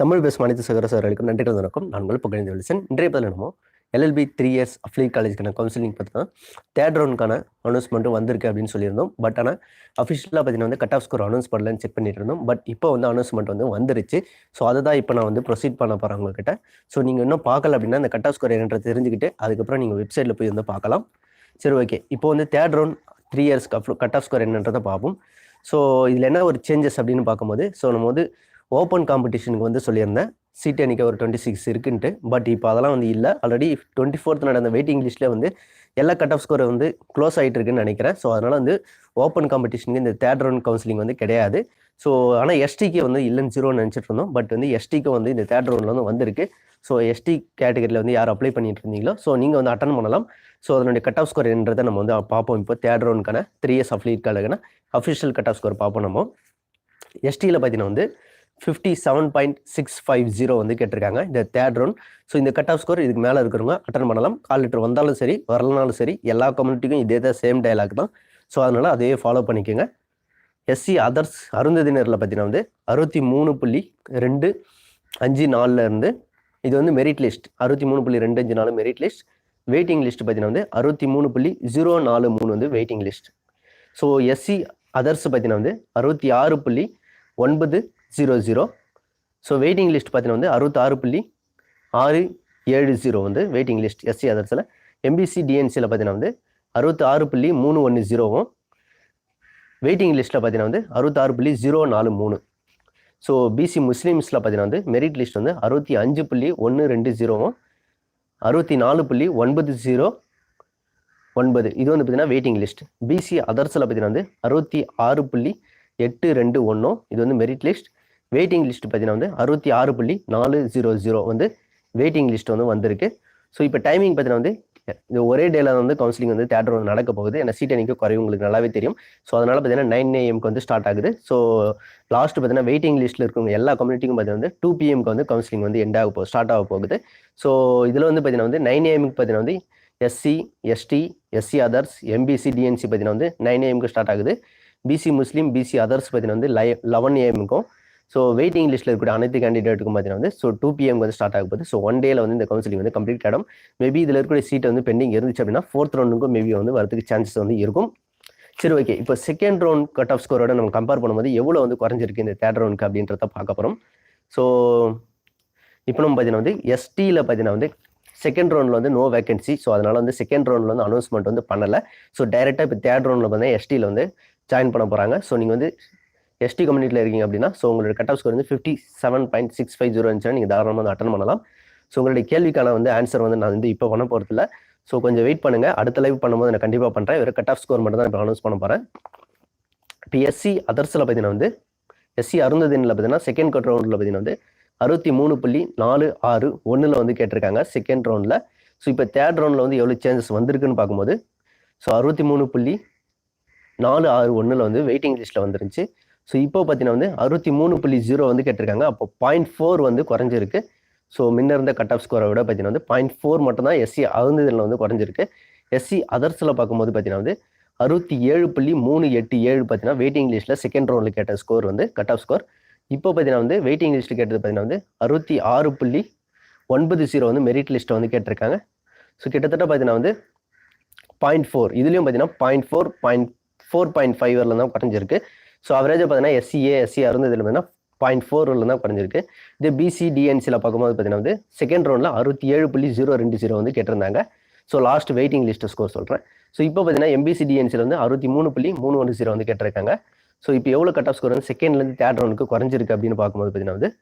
தமிழ் பேசும் அனைத்து சகோதர சகோதரர்களுக்கும் நன்றிகள் வணக்கம். நான் உங்கள் புகழேந்தி வில்சன். இன்றைய பதில் என்னமோ LLB 3 years அஃபிலியேட் காலேஜுக்கான கவுன்சிலிங் பார்த்தீங்கன்னா தேர்ட் ரவுண்டுக்கான அனௌன்ஸ்மெண்ட்டும் வந்திருக்கு அப்படின்னு சொல்லியிருந்தோம். பட் ஆனால் அஃபிஷியலாக பார்த்தீங்கன்னா கட் ஆஃப் ஸ்கோர் அனௌன்ஸ் பண்ணலன்னு செக் பண்ணிட்டு இருந்தோம். பட் இப்போ அனௌன்ஸ்மெண்ட் வந்துருச்சு. ஸோ அதை தான் இப்போ நான் ப்ரொசீட் பண்ண போகிறேன் உங்ககிட்ட. ஸோ நீங்கள் இன்னும் பார்க்கல அப்படின்னா அந்த கட் ஆஃப் ஸ்கோர் என்னன்றது தெரிஞ்சுக்கிட்டு அதுக்கப்புறம் நீங்கள் வெப்சைட்டில் போய் பார்க்கலாம். சரி, ஓகே. இப்போ third round 3 years cut off score என்னன்றதை பார்ப்போம். ஸோ இதில் என்ன ஒரு சேஞ்சஸ் அப்படின்னு பார்க்கும்போது, ஸோ நம்ம ஓப்பன் காம்படிஷனுக்கு சொல்லியிருந்தேன் சீட் எண்ணிக்கை ஒரு 26 இருக்குன்ட்டு. பட் இப்போ அதெல்லாம் இல்லை. ஆல்ரெடி 24th நடந்த வெயிட்டிங் லிஸ்ட்டில் எல்லா கட் ஆஃப் ஸ்கோரை க்ளோஸ் ஆகிட்டு இருக்குன்னு நினைக்கிறேன். ஸோ அதனால் ஓப்பன் காம்படிஷனுக்கு இந்த தேர்ட் ரவுண்ட் கவுன்சிலிங் கிடையாது. ஸோ ஆனால் எஸ்டிக்கு இல்லைன்னு 0 நினச்சிட்டு இருந்தோம். பட் எஸ்டிக்கு இந்த தேர்ட் ரவுண்டில் வந்திருக்கு. ஸோ எஸ்டி கேட்டகரியில் யார் அப்ளை பண்ணிட்டு இருந்தீங்களோ ஸோ நீங்கள் அட்டன் பண்ணலாம். ஸோ அதனுடைய கட் ஆஃப் ஸ்கோர் என்றதை நம்ம பார்ப்போம். இப்போ தேர்ட் ரவுண்டுக்கான 3 years அஃபிலியேட் காலேஜுக்கான அஃபிஷியல் கட் ஆஃப் ஸ்கோர் பார்ப்போம். நம்ம எஸ்டியில் பார்த்தீங்கன்னா 57.650 கேட்டிருக்காங்க இந்த தேர்ட் ரவுண்ட். ஸோ இந்த கட் ஆஃப் ஸ்கோர் இதுக்கு மேலே இருக்கிறவங்க அட்டன் பண்ணலாம். கால் லெட்டர் வந்தாலும் சரி வரலனாலும் சரி எல்லா கம்யூனிட்டிக்கும் இதே தான் சேம் டயலாக் தான். ஸோ அதனால் அதையே ஃபாலோ பண்ணிக்கோங்க. எஸ்சி அதர்ஸ் அருந்ததினரில் பார்த்தீங்கன்னா 63.254 இருந்து இது merit list 63.254 merit list. Waiting list பார்த்தீங்கன்னா 63.043 waiting list. So SC others பார்த்தீங்கன்னா 66.900. ஸோ வெயிட்டிங் லிஸ்ட் பார்த்தீங்கன்னா 66.670 வெயிட்டிங் லிஸ்ட் எஸ்சி அதர்ஸில். எம்பிசி டிஎன்சியில் பார்த்தீங்கன்னா 66.310 வெயிட்டிங் லிஸ்ட்டில் பார்த்தீங்கன்னா 66.043. ஸோ பிசி முஸ்லீம்ஸில் பார்த்தீங்கன்னா மெரிட் லிஸ்ட் 65.120 64.909 இது பார்த்தீங்கன்னா வெயிட்டிங் லிஸ்ட். பிசி அதர்ஸில் பார்த்தீங்கன்னா 66.821 இது மெரிட் லிஸ்ட். வெயிட்டிங் லிஸ்ட் பார்த்தீங்கன்னா 66.400 வெயிட்டிங் லிஸ்ட் வந்திருக்கு. ஸோ இப்போ டைமிங் பார்த்தீங்கன்னா இது ஒரே டேல கவுன்சிலிங் தேர்ட் ரவுண்ட் நடக்க போகுது. ஏன்னா சீட் எண்ணிக்கை குறையும் உங்களுக்கு நல்லாவே தெரியும். ஸோ அதனால் பார்த்தீங்கன்னா 9 AM ஸ்டார்ட் ஆகுது. ஸோ லாஸ்ட் பார்த்தீங்கன்னா வெயிட்டிங் லிஸ்ட்டில் இருக்கவங்க எல்லா கம்யூனிட்டிக்கும் பார்த்தீங்கன்னா 2 PM கவுன்சிலிங் ஸ்டார்ட் ஆக போகுது. ஸோ இதில் பார்த்தீங்கன்னா 9 AM பார்த்தீங்கன்னா SC ST SC others MBC DNC பார்த்தீங்கன்னா 9 AM ஸ்டார்ட் ஆகுது. பிசி முஸ்லீம் பிசி அதர்ஸ் பார்த்தீங்கன்னா 11 AM. ஸோ வெயிட்டிங் லிஸ்ட்டில் இருக்கக்கூடிய அனைத்து கேண்டிடேட்டுக்கும் பார்த்தீங்கன்னா ஸோ 2 PM ஸ்டார்ட் ஆக போகுது. ஸோ 1 டேல இந்த கவுன்சிலிங் கம்ப்ளீட் ஆகிடும். மேபி இதில் இருக்கக்கூடிய சீட் பெண்டிங் இருந்துச்சு அப்படின்னா 4th ரவுண்டுக்கும் மேபி வரதுக்கு சான்சஸ் இருக்கும். சரி, ஓகே. இப்போ செகண்ட் ரவுண்ட் கட் ஆஃப் ஸ்கோரோட நம்ம கம்பேர் பண்ணும்போது எவ்வளோ குறைஞ்சிருக்கு இந்த தேர்ட் ரவுண்டுக்கு அப்படின்றத பார்க்க போகிறோம். ஸோ இப்போ நம்ம பார்த்தீங்கன்னா எஸ்டியில் பார்த்தீங்கன்னா செகண்ட் ரவுண்டில் நோ வேகன்சி. ஸோ அதனால் செகண்ட் ரவுண்டில் அனௌன்ஸ்மெண்ட் பண்ணலை. ஸோ டைரெக்டாக இப்போ தேர்ட் ரவுண்டில் பார்த்தீங்கன்னா எஸ்டியில் ஜாயின் பண்ண போகிறாங்க. ஸோ நீங்கள் எஸ்டி கம்யூனிட்டியில் இருக்கீங்க அப்படின்னா ஸோ உங்களோட கட் ஆஃப் ஸ்கோர் 57.650 இருந்துச்சுன்னா நீங்கள் தாராளமாக அட்டன் பண்ணலாம். ஸோ உங்களுடைய கேள்விக்கான ஆன்சர் நான் இப்போ பண்ண போகிறதில்ல. ஸோ கொஞ்சம் வெயிட் பண்ணுங்கள். அடுத்த லைவ் பண்ணும்போது நான் கண்டிப்பாக பண்ணுறேன். ஒரு கட் ஆஃப் ஸ்கோர் மட்டும் தான் இப்போ அனௌன்ஸ் பண்ண போகிறேன். இப்போ எஸ்சி அதர்ஸில் பார்த்தீங்கன்னா எஸ்சி அருந்ததினில் பார்த்தீங்கன்னா செகண்ட் கட் ரவுண்டில் பார்த்தீங்கன்னா 63.461 கேட்டிருக்காங்க செகண்ட் ரவுண்டில். ஸோ இப்போ தேர்ட் ரவுண்டில் எவ்வளோ சேஞ்சஸ் வந்திருக்குன்னு பார்க்கும்போது ஸோ 63.461 வெயிட்டிங் லிஸ்ட்டில் வந்துருந்துச்சு. ஸோ இப்போ பார்த்தீங்கன்னா 63.0 கேட்டிருக்காங்க. அப்போ 0.4 குறைஞ்சிருக்கு. ஸோ முன்ன இருந்த கட் ஆஃப் ஸ்கோரை விட பார்த்தீங்கன்னா 0.4 மட்டும் தான் எஸ்சி அருந்ததினில் குறைஞ்சிருக்கு. எஸ்சி அதர்ஸில் பார்க்கும்போது பார்த்தீங்கன்னா 67.387 பார்த்தீங்கன்னா வெயிட்டிங் லிஸ்ட்டில் செகண்ட் ரவுண்டில் கேட்ட ஸ்கோர் கட் ஆஃப் ஸ்கோர். இப்போ பார்த்தீங்கன்னா வெயிட்டிங் லிஸ்ட்டு கேட்டது பார்த்தீங்கன்னா 66.90 மெரிட் லிஸ்ட்டை கேட்டிருக்காங்க. ஸோ கிட்டத்தட்ட பார்த்தீங்கன்னா 0.4 இதுலேயும் பார்த்தீங்கன்னா 0.4 4.5 தான் குறைஞ்சிருக்கு. ஸோ அவரேஜாக பார்த்தீங்கன்னா எஸ்சி அருந்ததில் பார்த்தீங்கன்னா 0.4 தான் குறைஞ்சிருக்கு. இது பிசி டிஎன்சியில் பார்க்கும்போது பார்த்தீங்கன்னா செகண்ட் ரவுண்டில் 67.020 கேட்டிருந்தாங்க. So last waiting list score சொல்கிறேன். ஸோ இப்போ பார்த்தீங்கன்னா எம்பிசி டிஎன்சியில் 63.310 கேட்டிருக்காங்க. ஸோ இப்போ எவ்வளோ கட் ஆஃப் ஸ்கோர் செகண்ட்லேருந்து தேர்ட் ரவுண்டுக்கு குறைஞ்சிருக்கு அப்படின்னு பார்க்கும்போது பார்த்தீங்கன்னா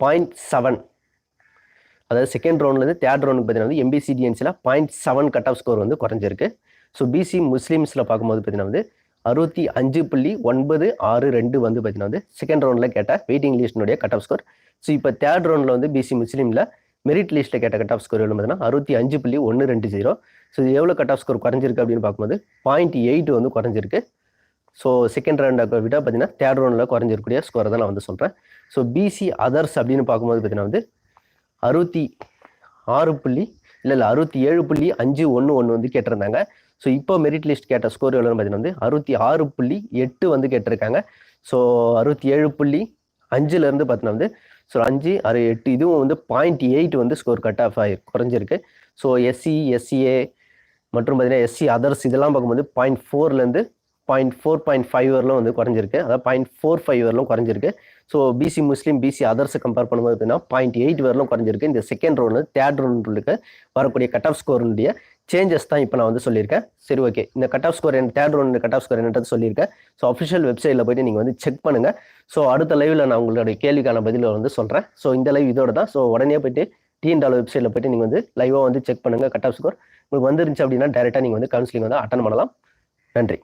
0.7 அதாவது செகண்ட் ரவுண்ட்லேருந்து தேர்ட் ரவுண்டுக்கு பார்த்தீங்கன்னா எம்பிசி டிஎன்சியில் 0.7 கட் ஆஃப் ஸ்கோர் குறைஞ்சிருக்கு. ஸோ பிசி முஸ்லீம்ஸில் பார்க்கும்போது பார்த்தீங்கன்னா 65.962 பார்த்தீங்கன்னா செகண்ட் ரவுண்டில் கேட்ட வெயிட்டிங் லிஸ்ட்னுடைய கட் ஆஃப் ஸ்கோர். ஸோ இப்போ தேர்ட் ரவுண்டில் பிசி முஸ்லீமில் மெரிட் லிஸ்ட்டில் கேட்ட கட் ஆஃப் ஸ்கோர் எவ்வளோ பார்த்தீங்கன்னா 65.120. ஸோ இது எவ்வளோ கட் ஆஃப் ஸ்கோர் குறைஞ்சிருக்கு அப்படின்னு பார்க்கும்போது 0.8 குறைஞ்சிருக்கு. ஸோ செகண்ட் ரவுண்டை விட பார்த்தீங்கன்னா தேர்ட் ரவுண்டில் குறைஞ்சிருக்கூடிய ஸ்கோரை தான் நான் சொல்கிறேன். ஸோ பிசி அதர்ஸ் அப்படின்னு பார்க்கும்போது பார்த்தீங்கன்னா 67.511 கேட்டிருந்தாங்க. ஸோ இப்போ மெரிட் லிஸ்ட் கேட்ட ஸ்கோர் எவ்வளோன்னு பார்த்தீங்கன்னா 66.8 கேட்டிருக்காங்க. ஸோ 67. 5லேருந்து பார்த்தீங்கன்னா வந்து ஸோ 5, 6, 8 இதுவும் வந்து 0.8 வந்து ஸ்கோர் கட் ஆஃப் ஆகி குறைஞ்சிருக்கு. ஸோ எஸ்சி, எஸ்சிஏ மற்றும் பார்த்தீங்கன்னா எஸ்சி அதர்ஸ் இதெல்லாம் பார்க்கும்போது 0.4லேருந்து 0.4.5 வரலும் வந்து குறைஞ்சிருக்கு. அதாவது 0.45 வரலும் குறைஞ்சிருக்கு. ஸோ பிசி முஸ்லீம், பிசி அதர்ஸை கம்பேர் பண்ணும்போது பார்த்தீங்கன்னா 0.8 வரலும் குறைஞ்சிருக்கு. இந்த செகண்ட் ரவுண்டு, தேர்ட் ரவுண்டுக்கு வரக்கூடிய கட் ஆஃப் ஸ்கோருடைய சேஞ்சஸ் தான் இப்போ நான் வந்து சொல்லியிருக்கேன். சரி, ஓகே. இந்த cut off score third round cut off score என்னன்றது சொல்லியிருக்கேன். ஸோ அஃபிஷியல் வெப்சைட்டில் போய்ட்டு நீங்கள் வந்து செக் பண்ணுங்கள். ஸோ அடுத்த லைவில் நான் உங்களுடைய கேள்விக்கான பதிலை வந்து சொல்கிறேன். ஸோ இந்த லைவ் இதோட தான். ஸோ உடனே போய்ட்டு டிஎன்டால் வெப்சைட்டில் போய்ட்டு நீங்கள் வந்து லைவாக வந்து செக் பண்ணுங்கள். கட் ஆஃப் ஸ்கோர் உங்களுக்கு வந்துருந்துச்சு அப்படின்னா டேரெக்டாக நீங்கள் வந்து கவுன்சிலிங் வந்து அட்டன் பண்ணலாம். நன்றி.